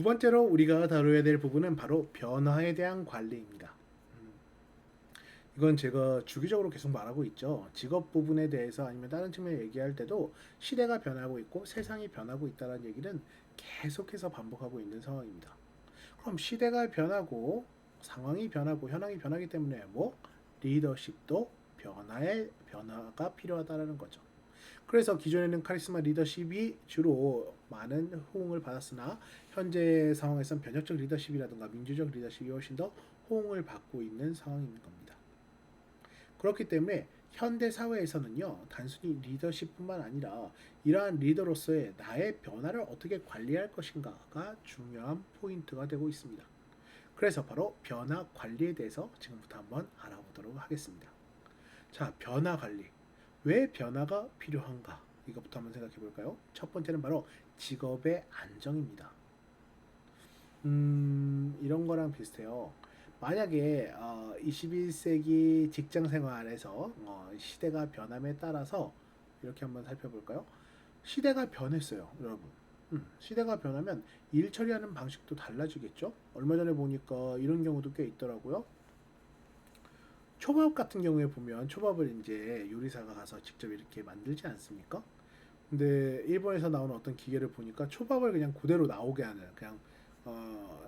두 번째로 우리가 다뤄야 될 부분은 바로 변화에 대한 관리입니다. 이건 제가 주기적으로 계속 말하고 있죠. 직업 부분에 대해서 아니면 다른 측면에 얘기할 때도 시대가 변하고 있고 세상이 변하고 있다는 얘기는 계속해서 반복하고 있는 상황입니다. 그럼 시대가 변하고 상황이 변하고 현황이 변하기 때문에 리더십도 변화가 필요하다는 거죠. 그래서 기존에는 카리스마 리더십이 주로 많은 호응을 받았으나 현재 상황에선 변혁적 리더십이라든가 민주적 리더십이 훨씬 더 호응을 받고 있는 상황인 겁니다. 그렇기 때문에 현대 사회에서는요, 단순히 리더십뿐만 아니라 이러한 리더로서의 나의 변화를 어떻게 관리할 것인가가 중요한 포인트가 되고 있습니다. 그래서 바로 변화 관리에 대해서 지금부터 한번 알아보도록 하겠습니다. 자, 변화 관리. 왜 변화가 필요한가? 이것부터 한번 생각해 볼까요? 첫 번째는 바로 직업의 안정입니다. 이런 거랑 비슷해요. 만약에 21세기 직장 생활에서 시대가 변함에 따라서 이렇게 한번 살펴볼까요? 시대가 변했어요, 여러분. 시대가 변하면 일 처리하는 방식도 달라지겠죠? 얼마 전에 보니까 이런 경우도 꽤 있더라고요. 초밥 같은 경우에 보면 초밥을 이제 요리사가 가서 직접 이렇게 만들지 않습니까? 근데 일본에서 나오는 어떤 기계를 보니까 초밥을 그냥 그대로 나오게 하는 그냥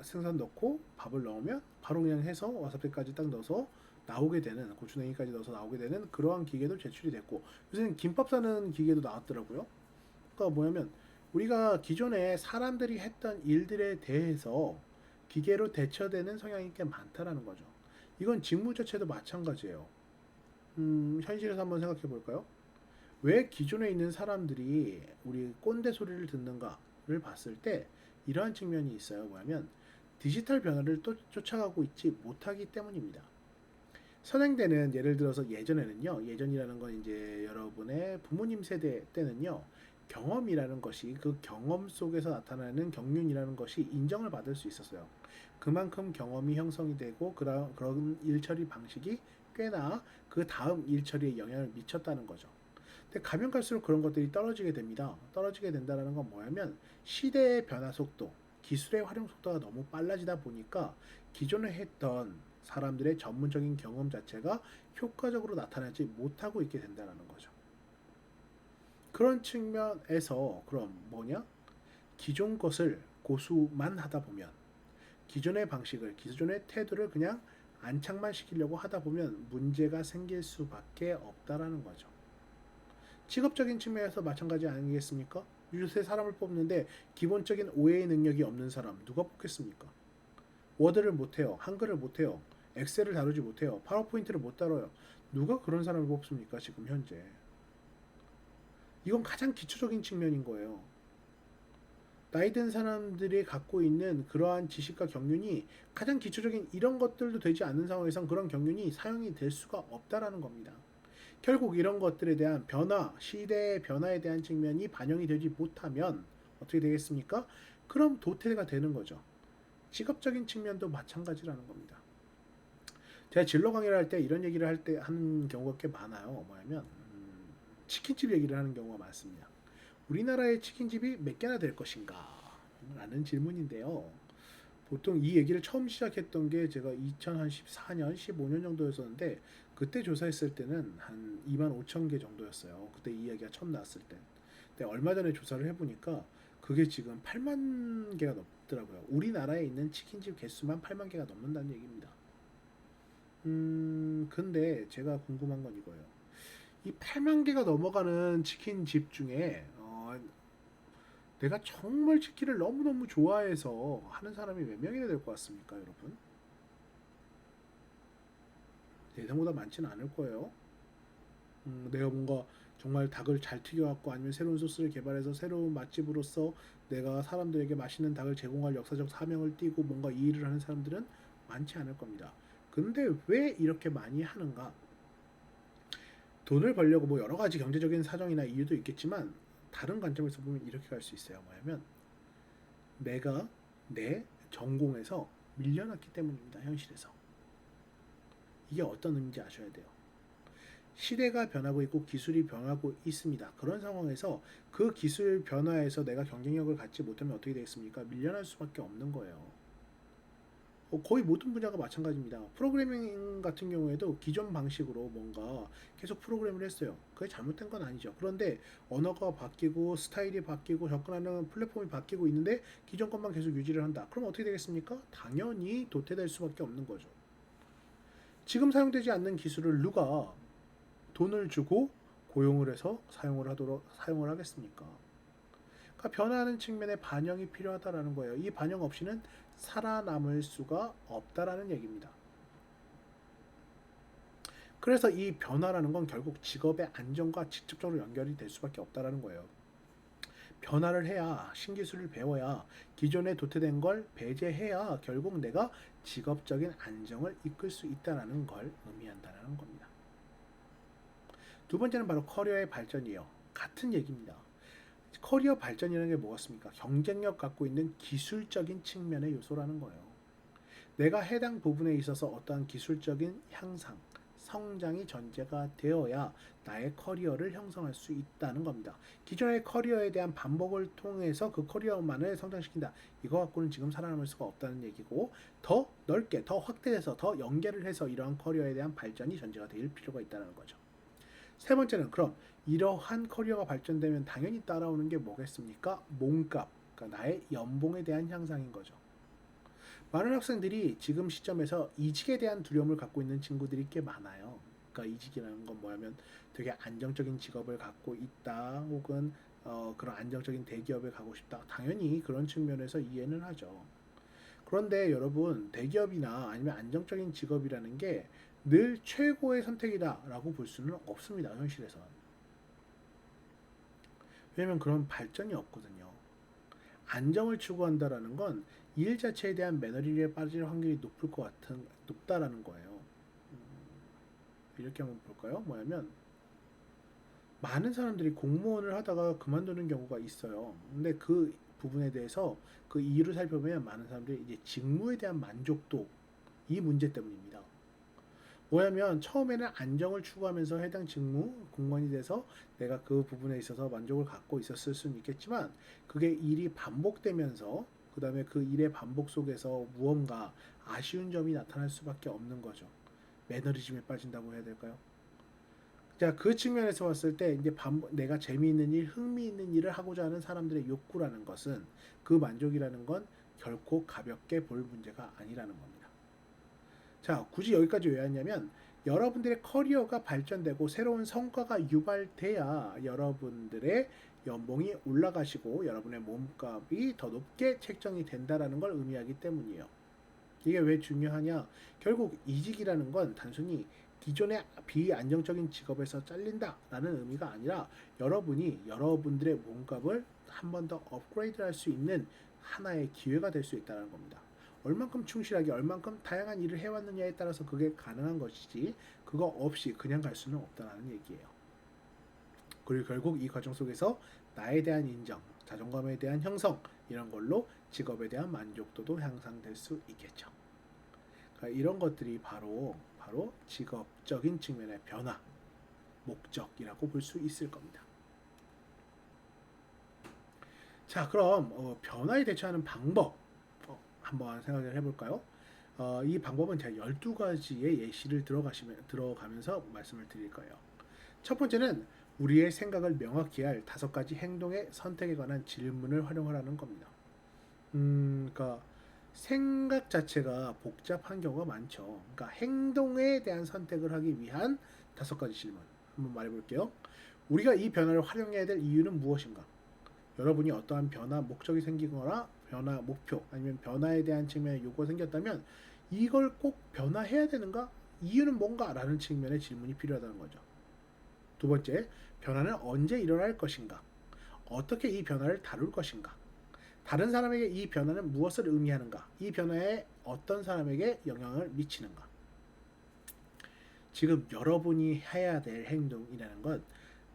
생선 넣고 밥을 넣으면 바로 그냥 해서 와사비까지 딱 넣어서 나오게 되는 고추냉이까지 넣어서 나오게 되는 그러한 기계도 제출이 됐고 요새는 김밥 싸는 기계도 나왔더라고요. 그러니까 뭐냐면 우리가 기존에 사람들이 했던 일들에 대해서 기계로 대처되는 성향이 꽤 많다라는 거죠. 이건 직무 자체도 마찬가지예요. 현실에서 한번 생각해 볼까요? 왜 기존에 있는 사람들이 우리 꼰대 소리를 듣는가를 봤을 때 이러한 측면이 있어요. 뭐냐면 디지털 변화를 또 쫓아가고 있지 못하기 때문입니다. 선행되는 예를 들어서 예전에는요. 예전이라는 건 이제 여러분의 부모님 세대 때는요. 경험이라는 것이 그 경험 속에서 나타나는 경륜이라는 것이 인정을 받을 수 있었어요. 그만큼 경험이 형성이 되고 그런 일처리 방식이 꽤나 그 다음 일처리에 영향을 미쳤다는 거죠. 근데 가면 갈수록 그런 것들이 떨어지게 됩니다. 떨어지게 된다는 건 뭐냐면 시대의 변화 속도, 기술의 활용 속도가 너무 빨라지다 보니까 기존에 했던 사람들의 전문적인 경험 자체가 효과적으로 나타나지 못하고 있게 된다는 거죠. 그런 측면에서 그럼 뭐냐? 기존 것을 고수만 하다 보면 기존의 방식을, 기존의 태도를 그냥 안착만 시키려고 하다 보면 문제가 생길 수밖에 없다라는 거죠. 직업적인 측면에서 마찬가지 아니겠습니까? 요새 사람을 뽑는데 기본적인 오해의 능력이 없는 사람 누가 뽑겠습니까? 워드를 못해요. 한글을 못해요. 엑셀을 다루지 못해요. 파워포인트를 못 다뤄요. 누가 그런 사람을 뽑습니까? 지금 현재. 이건 가장 기초적인 측면인 거예요. 나이 든 사람들이 갖고 있는 그러한 지식과 경륜이 가장 기초적인 이런 것들도 되지 않는 상황에선 그런 경륜이 사용이 될 수가 없다라는 겁니다. 결국 이런 것들에 대한 변화, 시대의 변화에 대한 측면이 반영이 되지 못하면 어떻게 되겠습니까? 그럼 도태가 되는 거죠. 직업적인 측면도 마찬가지라는 겁니다. 제가 진로 강의를 할 때 이런 얘기를 할 때 하는 경우가 꽤 많아요. 뭐냐면 치킨집 얘기를 하는 경우가 많습니다. 우리나라의 치킨집이 몇 개나 될 것인가? 라는 질문인데요. 보통 이 얘기를 처음 시작했던 게 제가 2014년, 15년 정도였었는데 그때 조사했을 때는 한 2만 5천 개 정도였어요. 그때 이 얘기가 처음 나왔을 때. 근데 얼마 전에 조사를 해보니까 그게 지금 8만 개가 넘더라고요. 우리나라에 있는 치킨집 개수만 8만 개가 넘는다는 얘기입니다. 근데 제가 궁금한 건 이거예요. 이 8만 개가 넘어가는 치킨집 중에 내가 정말 치킨을 너무너무 좋아해서 하는 사람이 몇 명이나 될 것 같습니까, 여러분? 예상보다 많지는 않을 거예요. 내가 뭔가 정말 닭을 잘 튀겨갖고 아니면 새로운 소스를 개발해서 새로운 맛집으로서 내가 사람들에게 맛있는 닭을 제공할 역사적 사명을 띠고 뭔가 이 일을 하는 사람들은 많지 않을 겁니다. 근데 왜 이렇게 많이 하는가? 돈을 벌려고 뭐 여러 가지 경제적인 사정이나 이유도 있겠지만 다른 관점에서 보면 이렇게 갈 수 있어요. 뭐냐면 내가 내 전공에서 밀려났기 때문입니다. 현실에서. 이게 어떤 의미인지 아셔야 돼요. 시대가 변하고 있고 기술이 변하고 있습니다. 그런 상황에서 그 기술 변화에서 내가 경쟁력을 갖지 못하면 어떻게 되겠습니까? 밀려날 수밖에 없는 거예요. 거의 모든 분야가 마찬가지입니다. 프로그래밍 같은 경우에도 기존 방식으로 뭔가 계속 프로그램을 했어요. 그게 잘못된 건 아니죠. 그런데 언어가 바뀌고 스타일이 바뀌고 접근하는 플랫폼이 바뀌고 있는데 기존 것만 계속 유지를 한다. 그럼 어떻게 되겠습니까? 당연히 도태될 수밖에 없는 거죠. 지금 사용되지 않는 기술을 누가 돈을 주고 고용을 해서 사용을 하겠습니까? 그러니까 변화하는 측면에 반영이 필요하다라는 거예요. 이 반영 없이는 살아남을 수가 없다라는 얘기입니다. 그래서 이 변화라는 건 결국 직업의 안정과 직접적으로 연결이 될 수밖에 없다라는 거예요. 변화를 해야 신기술을 배워야 기존에 도태된 걸 배제해야 결국 내가 직업적인 안정을 이끌 수 있다는 걸 의미한다는 겁니다. 두 번째는 바로 커리어의 발전이에요. 같은 얘기입니다. 커리어 발전이라는 게 뭐겠습니까? 경쟁력 갖고 있는 기술적인 측면의 요소라는 거예요. 내가 해당 부분에 있어서 어떠한 기술적인 향상, 성장이 전제가 되어야 나의 커리어를 형성할 수 있다는 겁니다. 기존의 커리어에 대한 반복을 통해서 그 커리어만을 성장시킨다. 이거 갖고는 지금 살아남을 수가 없다는 얘기고, 더 넓게, 더 확대해서, 더 연계를 해서 이러한 커리어에 대한 발전이 전제가 될 필요가 있다는 거죠. 세 번째는 그럼 이러한 커리어가 발전되면 당연히 따라오는 게 뭐겠습니까? 몸값, 그러니까 나의 연봉에 대한 향상인 거죠. 많은 학생들이 지금 시점에서 이직에 대한 두려움을 갖고 있는 친구들이 꽤 많아요. 그러니까 이직이라는 건 뭐냐면 되게 안정적인 직업을 갖고 있다, 혹은 그런 안정적인 대기업에 가고 싶다. 당연히 그런 측면에서 이해는 하죠. 그런데 여러분, 대기업이나 아니면 안정적인 직업이라는 게 늘 최고의 선택이다라고 볼 수는 없습니다. 현실에서. 왜냐면 그런 발전이 없거든요. 안정을 추구한다라는 건 일 자체에 대한 매너리에 빠질 확률이 높다라는 거예요. 이렇게 한번 볼까요? 뭐냐면 많은 사람들이 공무원을 하다가 그만두는 경우가 있어요. 근데 그 부분에 대해서 그 이유를 살펴보면 많은 사람들이 이제 직무에 대한 만족도, 이 문제 때문입니다. 뭐냐면 처음에는 안정을 추구하면서 해당 직무 공무원이 돼서 내가 그 부분에 있어서 만족을 갖고 있었을 수는 있겠지만, 그게 일이 반복되면서 그 다음에 그 일의 반복 속에서 무언가 아쉬운 점이 나타날 수밖에 없는 거죠. 매너리즘에 빠진다고 해야 될까요? 자, 그 측면에서 봤을 때 이제 내가 재미있는 일, 흥미있는 일을 하고자 하는 사람들의 욕구라는 것은, 그 만족이라는 건 결코 가볍게 볼 문제가 아니라는 겁니다. 자, 굳이 여기까지 왜 왔냐면 여러분들의 커리어가 발전되고 새로운 성과가 유발돼야 여러분들의 연봉이 올라가시고 여러분의 몸값이 더 높게 책정이 된다라는 걸 의미하기 때문이에요. 이게 왜 중요하냐? 결국 이직이라는 건 단순히 기존의 비안정적인 직업에서 잘린다라는 의미가 아니라 여러분이 여러분들의 몸값을 한 번 더 업그레이드 할 수 있는 하나의 기회가 될 수 있다는 겁니다. 얼만큼 충실하게, 얼만큼 다양한 일을 해왔느냐에 따라서 그게 가능한 것이지, 그거 없이 그냥 갈 수는 없다는 얘기예요. 그리고 결국 이 과정 속에서 나에 대한 인정, 자존감에 대한 형성, 이런 걸로 직업에 대한 만족도도 향상될 수 있겠죠. 그러니까 이런 것들이 바로 직업적인 측면의 변화, 목적이라고 볼 수 있을 겁니다. 자, 그럼 변화에 대처하는 방법 한번 생각을 해볼까요? 이 방법은 제가 12가지의 예시를 들어가면서 말씀을 드릴 거예요. 첫 번째는 우리의 생각을 명확히 할 5가지 행동의 선택에 관한 질문을 활용하라는 겁니다. 그러니까 생각 자체가 복잡한 경우가 많죠. 그러니까 행동에 대한 선택을 하기 위한 5가지 질문 한번 말해볼게요. 우리가 이 변화를 활용해야 될 이유는 무엇인가? 여러분이 어떠한 변화 목적이 생기거나 변화 목표, 아니면 변화에 대한 측면에 요구가 생겼다면 이걸 꼭 변화해야 되는가? 이유는 뭔가? 라는 측면의 질문이 필요하다는 거죠. 두 번째, 변화는 언제 일어날 것인가? 어떻게 이 변화를 다룰 것인가? 다른 사람에게 이 변화는 무엇을 의미하는가? 이 변화에 어떤 사람에게 영향을 미치는가? 지금 여러분이 해야 될 행동이라는 건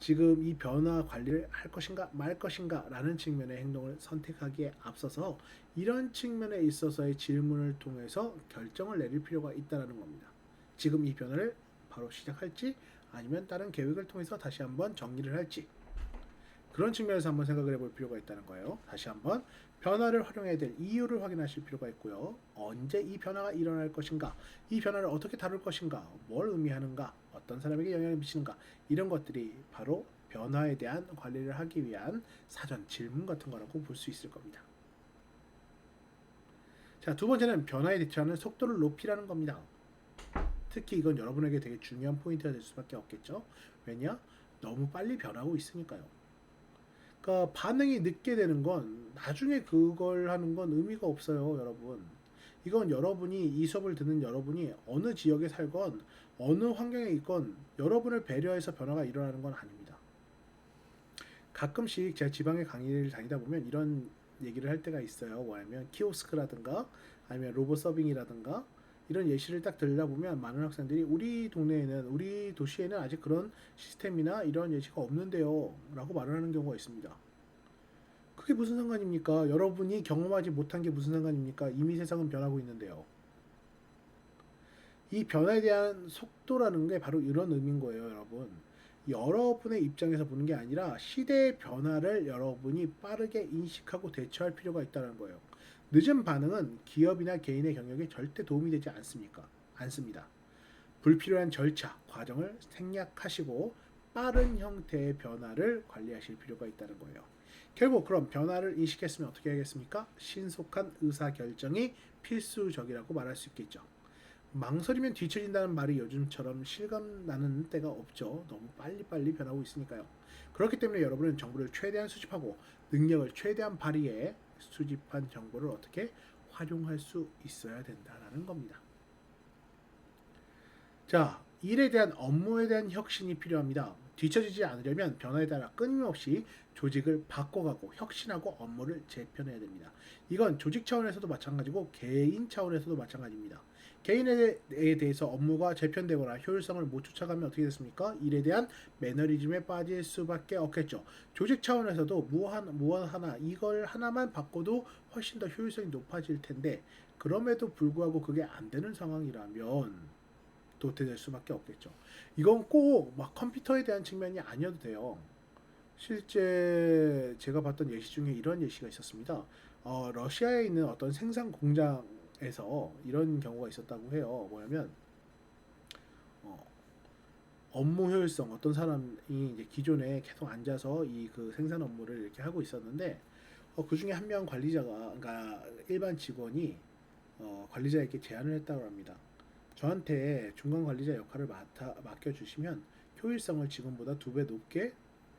지금 이 변화 관리를 할 것인가 말 것인가 라는 측면의 행동을 선택하기에 앞서서 이런 측면에 있어서의 질문을 통해서 결정을 내릴 필요가 있다는 겁니다. 지금 이 변화를 바로 시작할지 아니면 다른 계획을 통해서 다시 한번 정리를 할지, 그런 측면에서 한번 생각을 해볼 필요가 있다는 거예요. 다시 한번 변화를 활용해야 될 이유를 확인하실 필요가 있고요. 언제 이 변화가 일어날 것인가, 이 변화를 어떻게 다룰 것인가, 뭘 의미하는가, 어떤 사람에게 영향을 미치는가, 이런 것들이 바로 변화에 대한 관리를 하기 위한 사전 질문 같은 거라고 볼 수 있을 겁니다. 자, 두 번째는 변화에 대처하는 속도를 높이라는 겁니다. 특히 이건 여러분에게 되게 중요한 포인트가 될 수밖에 없겠죠. 왜냐? 너무 빨리 변하고 있으니까요. 그러니까 반응이 늦게 되는 건 나중에 그걸 하는 건 의미가 없어요, 여러분. 이건 여러분이 이 수업을 듣는 여러분이 어느 지역에 살건 어느 환경에 있건 여러분을 배려해서 변화가 일어나는 건 아닙니다. 가끔씩 제가 지방에 강의를 다니다 보면 이런 얘기를 할 때가 있어요. 뭐냐면 키오스크라든가 아니면 로봇 서빙이라든가 이런 예시를 딱 들려보면 많은 학생들이 우리 동네에는, 우리 도시에는 아직 그런 시스템이나 이런 예시가 없는데요 라고 말을 하는 경우가 있습니다. 그게 무슨 상관입니까? 여러분이 경험하지 못한 게 무슨 상관입니까? 이미 세상은 변하고 있는데요. 이 변화에 대한 속도라는 게 바로 이런 의미인 거예요, 여러분. 여러분의 입장에서 보는 게 아니라 시대의 변화를 여러분이 빠르게 인식하고 대처할 필요가 있다는 거예요. 늦은 반응은 기업이나 개인의 경영에 절대 도움이 되지 않습니다. 불필요한 절차, 과정을 생략하시고 빠른 형태의 변화를 관리하실 필요가 있다는 거예요. 결국 그럼 변화를 인식했으면 어떻게 하겠습니까? 신속한 의사결정이 필수적이라고 말할 수 있겠죠. 망설이면 뒤처진다는 말이 요즘처럼 실감 나는 때가 없죠. 너무 빨리빨리 변하고 있으니까요. 그렇기 때문에 여러분은 정보를 최대한 수집하고 능력을 최대한 발휘해 수집한 정보를 어떻게 활용할 수 있어야 된다는 겁니다. 자, 일에 대한 업무에 대한 혁신이 필요합니다. 뒤처지지 않으려면 변화에 따라 끊임없이 조직을 바꿔가고 혁신하고 업무를 재편해야 됩니다. 이건 조직 차원에서도 마찬가지고 개인 차원에서도 마찬가지입니다. 개인에 대해서 업무가 재편되거나 효율성을 못 쫓아가면 어떻게 됐습니까? 일에 대한 매너리즘에 빠질 수밖에 없겠죠. 조직 차원에서도 무엇 하나 이걸 하나만 바꿔도 훨씬 더 효율성이 높아질 텐데 그럼에도 불구하고 그게 안 되는 상황이라면 도태될 수밖에 없겠죠. 이건 꼭 막 컴퓨터에 대한 측면이 아니어도 돼요. 실제 제가 봤던 예시 중에 이런 예시가 있었습니다. 러시아에 있는 어떤 생산 공장에서 이런 경우가 있었다고 해요. 뭐냐면 어, 업무 효율성, 어떤 사람이 이제 기존에 계속 앉아서 이 그 생산 업무를 이렇게 하고 있었는데 그 중에 한 명 관리자가, 그러니까 일반 직원이 관리자에게 제안을 했다고 합니다. 저한테 중간 관리자 역할을 맡겨주시면 효율성을 지금보다 2배 높게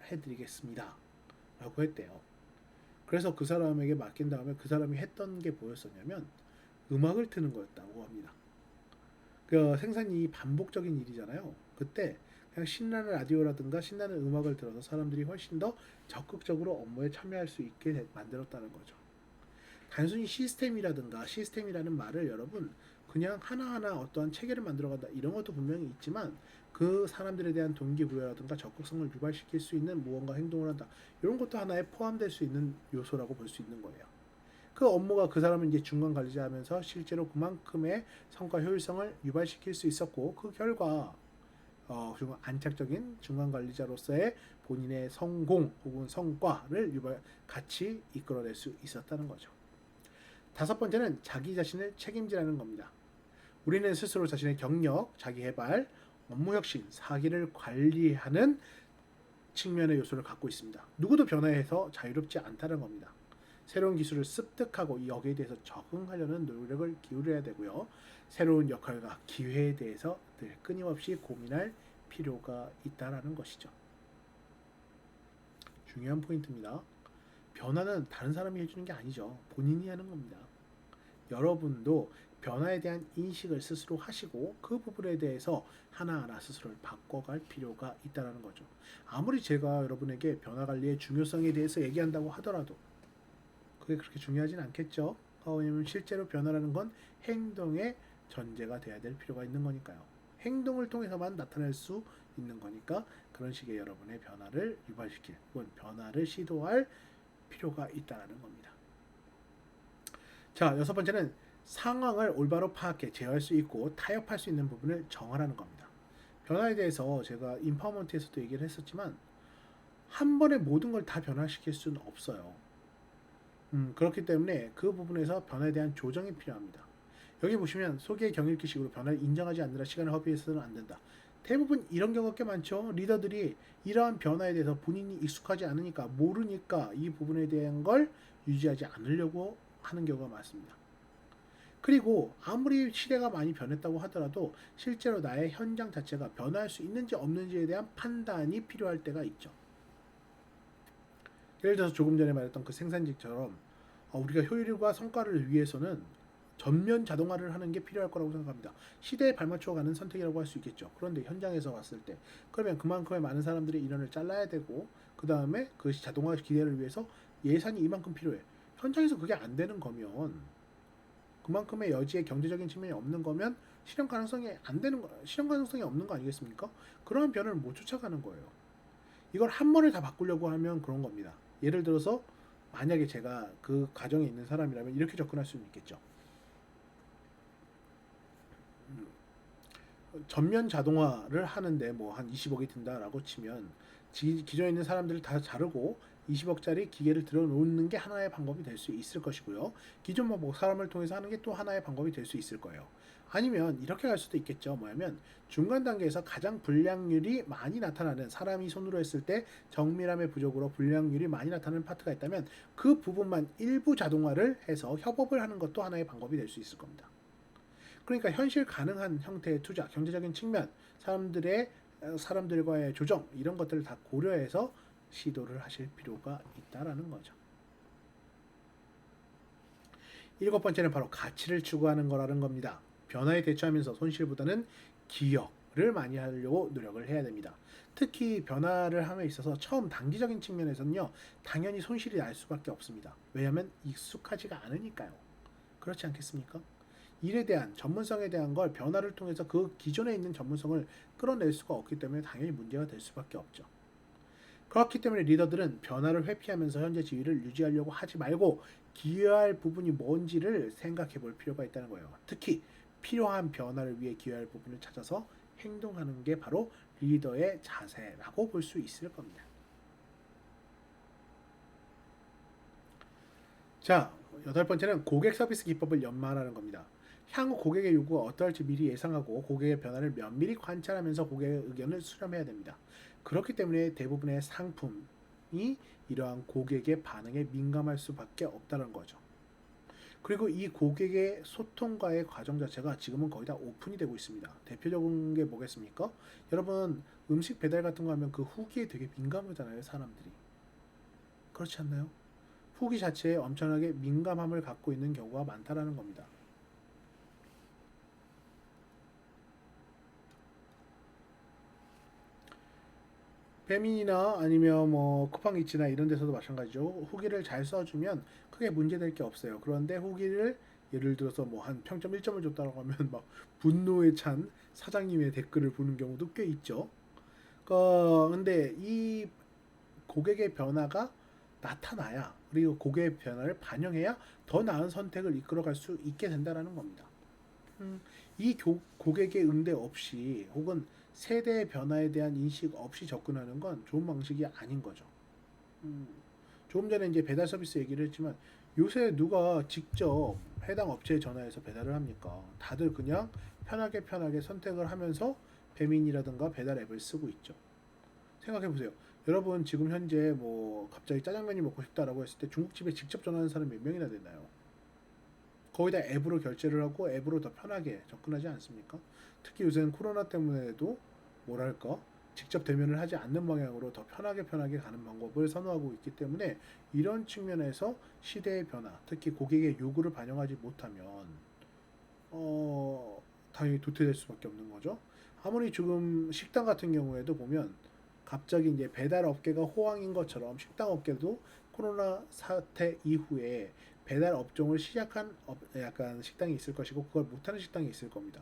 해드리겠습니다 라고 했대요. 그래서 그 사람에게 맡긴 다음에 그 사람이 했던 게 뭐였었냐면 음악을 트는 거였다고 합니다. 그 생산이 반복적인 일이잖아요. 그때 그냥 신나는 라디오라든가 신나는 음악을 들어서 사람들이 훨씬 더 적극적으로 업무에 참여할 수 있게 만들었다는 거죠. 단순히 시스템이라는 말을 여러분 그냥 하나하나 어떠한 체계를 만들어간다 이런 것도 분명히 있지만 그 사람들에 대한 동기부여라든가 적극성을 유발시킬 수 있는 무언가 행동을 한다 이런 것도 하나에 포함될 수 있는 요소라고 볼 수 있는 거예요. 그 업무가 그 사람은 이제 중간 관리자 하면서 실제로 그만큼의 성과 효율성을 유발시킬 수 있었고 그 결과 안착적인 중간 관리자로서의 본인의 성공 혹은 성과를 같이 이끌어낼 수 있었다는 거죠. 다섯 번째는 자기 자신을 책임지라는 겁니다. 우리는 스스로 자신의 경력, 자기 개발, 업무 혁신, 사기를 관리하는 측면의 요소를 갖고 있습니다. 누구도 변화해서 자유롭지 않다는 겁니다. 새로운 기술을 습득하고 여기에 대해서 적응하려는 노력을 기울여야 되고요. 새로운 역할과 기회에 대해서 늘 끊임없이 고민할 필요가 있다는 것이죠. 중요한 포인트입니다. 변화는 다른 사람이 해주는 게 아니죠. 본인이 하는 겁니다. 여러분도 변화에 대한 인식을 스스로 하시고 그 부분에 대해서 하나하나 스스로를 바꿔갈 필요가 있다는 거죠. 아무리 제가 여러분에게 변화 관리의 중요성에 대해서 얘기한다고 하더라도 그게 그렇게 중요하진 않겠죠. 왜냐하면 실제로 변화라는 건 행동의 전제가 돼야 될 필요가 있는 거니까요. 행동을 통해서만 나타낼 수 있는 거니까 그런 식의 여러분의 변화를 유발시킬 혹은 변화를 시도할 필요가 있다는 겁니다. 자, 여섯 번째는 상황을 올바로 파악해 제어할 수 있고 타협할 수 있는 부분을 정하라는 겁니다. 변화에 대해서 제가 인파워먼트에서도 얘기를 했었지만 한 번에 모든 걸 다 변화시킬 수는 없어요. 그렇기 때문에 그 부분에서 변화에 대한 조정이 필요합니다. 여기 보시면 소기의 경읽기식으로 변화를 인정하지 않느라 시간을 허비해서는 안 된다. 대부분 이런 경우가 꽤 많죠. 리더들이 이러한 변화에 대해서 본인이 익숙하지 않으니까 모르니까 이 부분에 대한 걸 유지하지 않으려고 하는 경우가 많습니다. 그리고 아무리 시대가 많이 변했다고 하더라도 실제로 나의 현장 자체가 변화할 수 있는지 없는지에 대한 판단이 필요할 때가 있죠. 예를 들어서 조금 전에 말했던 그 생산직처럼 우리가 효율과 성과를 위해서는 전면 자동화를 하는 게 필요할 거라고 생각합니다. 시대에 발맞춰 가는 선택이라고 할 수 있겠죠. 그런데 현장에서 봤을 때 그러면 그만큼의 많은 사람들의 인원을 잘라야 되고 그 다음에 그 자동화 기대를 위해서 예산이 이만큼 필요해. 현장에서 그게 안 되는 거면 그만큼의 여지의 경제적인 측면이 없는 거면 실현 가능성이 없는 거 아니겠습니까? 그러한 변화를 못 쫓아가는 거예요. 이걸 한 번에 다 바꾸려고 하면 그런 겁니다. 예를 들어서 만약에 제가 그 과정에 있는 사람이라면 이렇게 접근할 수는 있겠죠. 전면 자동화를 하는데 뭐 한 20억이 든다라고 치면 기존에 있는 사람들을 다 자르고 20억짜리 기계를 들어놓는 게 하나의 방법이 될 수 있을 것이고요. 기존 뭐 사람을 통해서 하는 게 또 하나의 방법이 될 수 있을 거예요. 아니면 이렇게 갈 수도 있겠죠. 뭐냐면 중간 단계에서 가장 불량률이 많이 나타나는 사람이 손으로 했을 때 정밀함의 부족으로 불량률이 많이 나타나는 파트가 있다면 그 부분만 일부 자동화를 해서 협업을 하는 것도 하나의 방법이 될 수 있을 겁니다. 그러니까 현실 가능한 형태의 투자, 경제적인 측면, 사람들과의 조정 이런 것들을 다 고려해서 시도를 하실 필요가 있다라는 거죠. 일곱 번째는 바로 가치를 추구하는 거라는 겁니다. 변화에 대처하면서 손실보다는 기여를 많이 하려고 노력을 해야 됩니다. 특히 변화를 함에 있어서 처음 단기적인 측면에서는요, 당연히 손실이 날 수밖에 없습니다. 왜냐하면 익숙하지가 않으니까요. 그렇지 않겠습니까? 일에 대한 전문성에 대한 걸 변화를 통해서 그 기존에 있는 전문성을 끌어낼 수가 없기 때문에 당연히 문제가 될 수밖에 없죠. 그렇기 때문에 리더들은 변화를 회피하면서 현재 지위를 유지하려고 하지 말고 기여할 부분이 뭔지를 생각해 볼 필요가 있다는 거예요. 특히 필요한 변화를 위해 기여할 부분을 찾아서 행동하는 게 바로 리더의 자세라고 볼 수 있을 겁니다. 자, 여덟 번째는 고객 서비스 기법을 연마하라는 겁니다. 향후 고객의 요구가 어떠할지 미리 예상하고 고객의 변화를 면밀히 관찰하면서 고객의 의견을 수렴해야 됩니다. 그렇기 때문에 대부분의 상품이 이러한 고객의 반응에 민감할 수밖에 없다는 거죠. 그리고 이 고객의 소통과의 과정 자체가 지금은 거의 다 오픈이 되고 있습니다. 대표적인 게 뭐겠습니까? 여러분 음식 배달 같은 거 하면 그 후기에 되게 민감하잖아요, 사람들이. 그렇지 않나요? 후기 자체에 엄청나게 민감함을 갖고 있는 경우가 많다라는 겁니다. 배민이나 아니면 뭐 쿠팡이츠나 이런 데서도 마찬가지죠. 후기를 잘 써주면 크게 문제될 게 없어요. 그런데 후기를 예를 들어서 뭐 한 평점 1점을 줬다고 하면 막 분노에 찬 사장님의 댓글을 보는 경우도 꽤 있죠. 근데 이 고객의 변화가 나타나야 그리고 고객의 변화를 반영해야 더 나은 선택을 이끌어갈 수 있게 된다라는 겁니다. 이 고객의 응대 없이 혹은 세대의 변화에 대한 인식 없이 접근하는 건 좋은 방식이 아닌 거죠. 음, 조금 전에 이제 배달 서비스 얘기를 했지만 요새 누가 직접 해당 업체에 전화해서 배달을 합니까? 다들 그냥 편하게 선택을 하면서 배민이라든가 배달 앱을 쓰고 있죠. 생각해 보세요. 여러분 지금 현재 뭐 갑자기 짜장면이 먹고 싶다라고 했을 때 중국집에 직접 전화하는 사람이 몇 명이나 되나요? 거의 다 앱으로 결제를 하고 앱으로 더 편하게 접근하지 않습니까? 특히 요새는 코로나 때문에도 뭐랄까 직접 대면을 하지 않는 방향으로 더 편하게 가는 방법을 선호하고 있기 때문에 이런 측면에서 시대의 변화, 특히 고객의 요구를 반영하지 못하면 당연히 도태될 수밖에 없는 거죠. 아무리 지금 식당 같은 경우에도 보면 갑자기 이제 배달 업계가 호황인 것처럼 식당 업계도 코로나 사태 이후에 배달 업종을 시작한 약간 식당이 있을 것이고 그걸 못하는 식당이 있을 겁니다.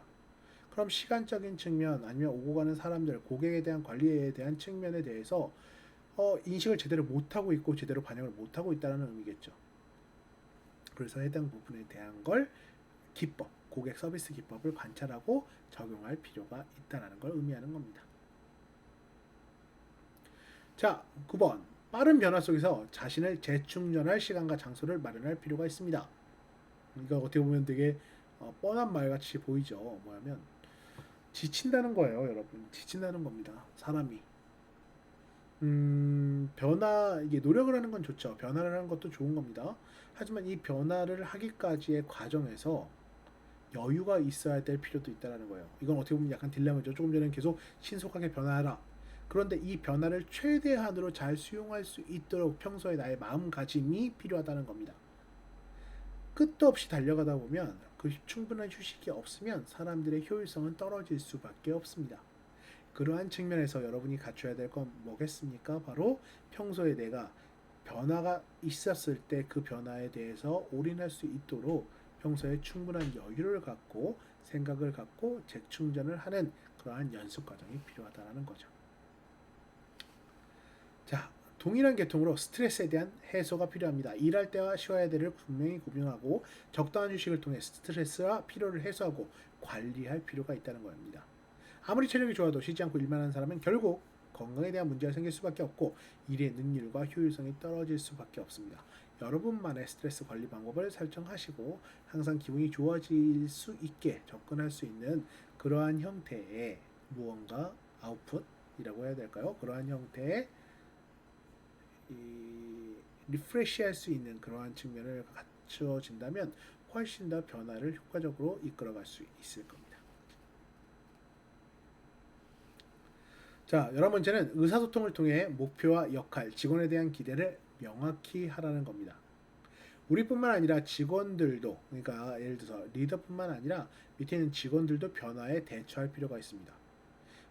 그럼 시간적인 측면 아니면 오고 가는 사람들 고객에 대한 관리에 대한 측면에 대해서 인식을 제대로 못하고 있고 제대로 반영을 못하고 있다는 의미겠죠. 그래서 해당 부분에 대한 걸 기법, 고객 서비스 기법을 관찰하고 적용할 필요가 있다는 걸 의미하는 겁니다. 자, 9번. 빠른 변화 속에서 자신을 재충전할 시간과 장소를 마련할 필요가 있습니다. 이거 어떻게 보면 되게 뻔한 말같이 보이죠. 뭐냐면 지친다는 거예요, 여러분. 지친다는 겁니다. 사람이. 변화, 이게 노력을 하는 건 좋죠. 변화를 하는 것도 좋은 겁니다. 하지만 이 변화를 하기까지의 과정에서 여유가 있어야 될 필요도 있다는 거예요. 이건 어떻게 보면 약간 딜레마죠. 조금 전에 계속 신속하게 변화하라. 그런데 이 변화를 최대한으로 잘 수용할 수 있도록 평소에 나의 마음가짐이 필요하다는 겁니다. 끝도 없이 달려가다 보면 그 충분한 휴식이 없으면 사람들의 효율성은 떨어질 수밖에 없습니다. 그러한 측면에서 여러분이 갖춰야 될 건 뭐겠습니까? 바로 평소에 내가 변화가 있었을 때 그 변화에 대해서 올인할 수 있도록 평소에 충분한 여유를 갖고 생각을 갖고 재충전을 하는 그러한 연습 과정이 필요하다는 거죠. 자, 동일한 계통으로 스트레스에 대한 해소가 필요합니다. 일할 때와 쉬어야 될을 분명히 구분하고 적당한 휴식을 통해 스트레스와 피로를 해소하고 관리할 필요가 있다는 겁니다. 아무리 체력이 좋아도 쉬지 않고 일만 하는 사람은 결국 건강에 대한 문제가 생길 수밖에 없고 일의 능률과 효율성이 떨어질 수밖에 없습니다. 여러분만의 스트레스 관리 방법을 설정하시고 항상 기분이 좋아질 수 있게 접근할 수 있는 그러한 형태의 무언가 아웃풋이라고 해야 될까요? 그러한 형태의 리프레시할 수 있는 그러한 측면을 갖춰진다면 훨씬 더 변화를 효과적으로 이끌어갈 수 있을 겁니다. 자, 11번째는 의사소통을 통해 목표와 역할, 직원에 대한 기대를 명확히 하라는 겁니다. 우리뿐만 아니라 직원들도, 그러니까 예를 들어서 리더뿐만 아니라 밑에 있는 직원들도 변화에 대처할 필요가 있습니다.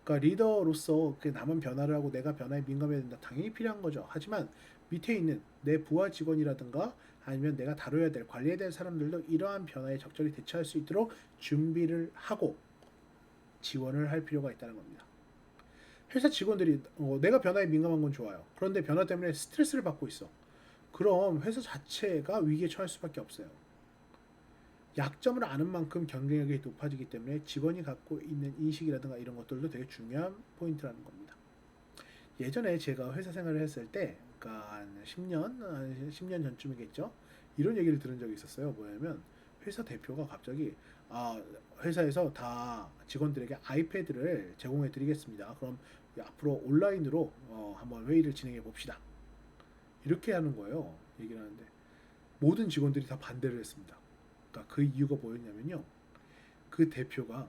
그러니까 리더로서 남은 변화를 하고 내가 변화에 민감해야 된다. 당연히 필요한 거죠. 하지만 밑에 있는 내 부하 직원이라든가 아니면 내가 다뤄야 될, 관리해야 될 사람들도 이러한 변화에 적절히 대처할 수 있도록 준비를 하고 지원을 할 필요가 있다는 겁니다. 회사 직원들이 내가 변화에 민감한 건 좋아요. 그런데 변화 때문에 스트레스를 받고 있어. 그럼 회사 자체가 위기에 처할 수밖에 없어요. 약점을 아는 만큼 경쟁력이 높아지기 때문에 직원이 갖고 있는 인식이라든가 이런 것들도 되게 중요한 포인트라는 겁니다. 예전에 제가 회사 생활을 했을 때, 그러니까 한 10년 전쯤이겠죠. 이런 얘기를 들은 적이 있었어요. 뭐냐면 회사 대표가 갑자기 회사에서 다 직원들에게 아이패드를 제공해 드리겠습니다. 그럼 앞으로 온라인으로 한번 회의를 진행해 봅시다. 이렇게 하는 거예요. 얘기를 하는데 모든 직원들이 다 반대를 했습니다. 그러니까 그 이유가 뭐였냐면요. 그 대표가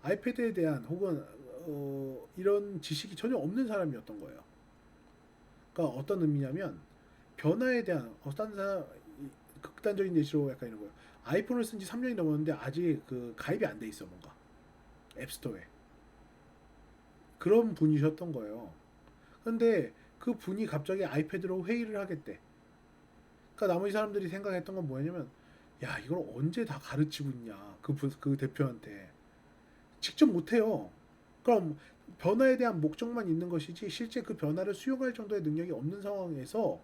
아이패드에 대한 혹은 이런 지식이 전혀 없는 사람이었던 거예요. 그러니까 어떤 의미냐면 변화에 대한 어떤 사람 극단적인 예시로 약간 이런 거예요. 아이폰을 쓴 지 3년이 넘었는데 아직 그 가입이 안 돼 있어 뭔가 앱스토어에 그런 분이셨던 거예요. 근데 그 분이 갑자기 아이패드로 회의를 하겠대. 그러니까 나머지 사람들이 생각했던 건 뭐냐면 야 이걸 언제 다 가르치고 있냐 그 대표한테 직접 못해요. 그럼 변화에 대한 목적만 있는 것이지 실제 그 변화를 수용할 정도의 능력이 없는 상황에서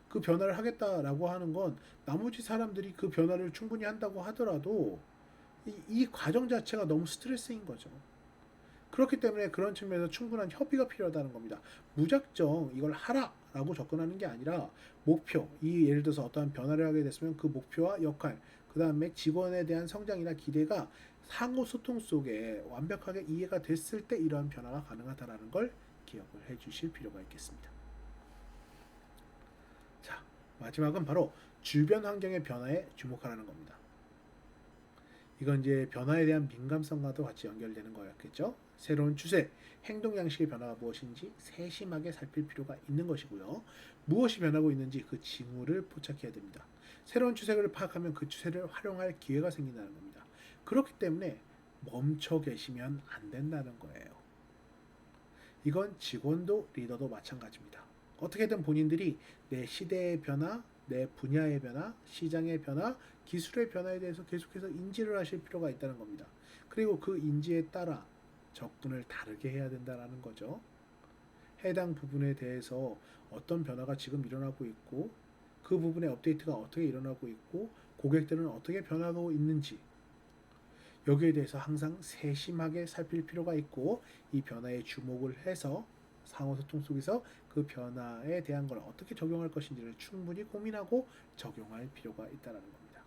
그 변화를 하겠다라고 하는 건 나머지 사람들이 그 변화를 충분히 한다고 하더라도 이 과정 자체가 너무 스트레스인 거죠. 그렇기 때문에 그런 측면에서 충분한 협의가 필요하다는 겁니다. 무작정 이걸 하라라고 접근하는 게 아니라 목표, 이 예를 들어서 어떠한 변화를 하게 됐으면 그 목표와 역할, 그 다음에 직원에 대한 성장이나 기대가 상호 소통 속에 완벽하게 이해가 됐을 때 이러한 변화가 가능하다는 걸 기억을 해주실 필요가 있겠습니다. 자, 마지막은 바로 주변 환경의 변화에 주목하라는 겁니다. 이건 이제 변화에 대한 민감성과도 같이 연결되는 거였겠죠. 새로운 추세, 행동 양식의 변화가 무엇인지 세심하게 살필 필요가 있는 것이고요. 무엇이 변하고 있는지 그 징후를 포착해야 됩니다. 새로운 추세를 파악하면 그 추세를 활용할 기회가 생긴다는 겁니다. 그렇기 때문에 멈춰 계시면 안 된다는 거예요. 이건 직원도 리더도 마찬가지입니다. 어떻게든 본인들이 내 시대의 변화, 내 분야의 변화, 시장의 변화, 기술의 변화에 대해서 계속해서 인지를 하실 필요가 있다는 겁니다. 그리고 그 인지에 따라 접근을 다르게 해야 된다는 거죠. 해당 부분에 대해서 어떤 변화가 지금 일어나고 있고 그 부분의 업데이트가 어떻게 일어나고 있고 고객들은 어떻게 변하고 있는지 여기에 대해서 항상 세심하게 살필 필요가 있고 이 변화에 주목을 해서 상호소통 속에서 그 변화에 대한 걸 어떻게 적용할 것인지를 충분히 고민하고 적용할 필요가 있다는 겁니다.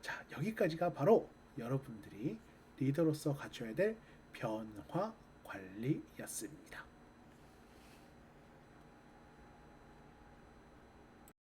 자, 여기까지가 바로 여러분들이 리더로서 갖춰야 될 변화 관리였습니다.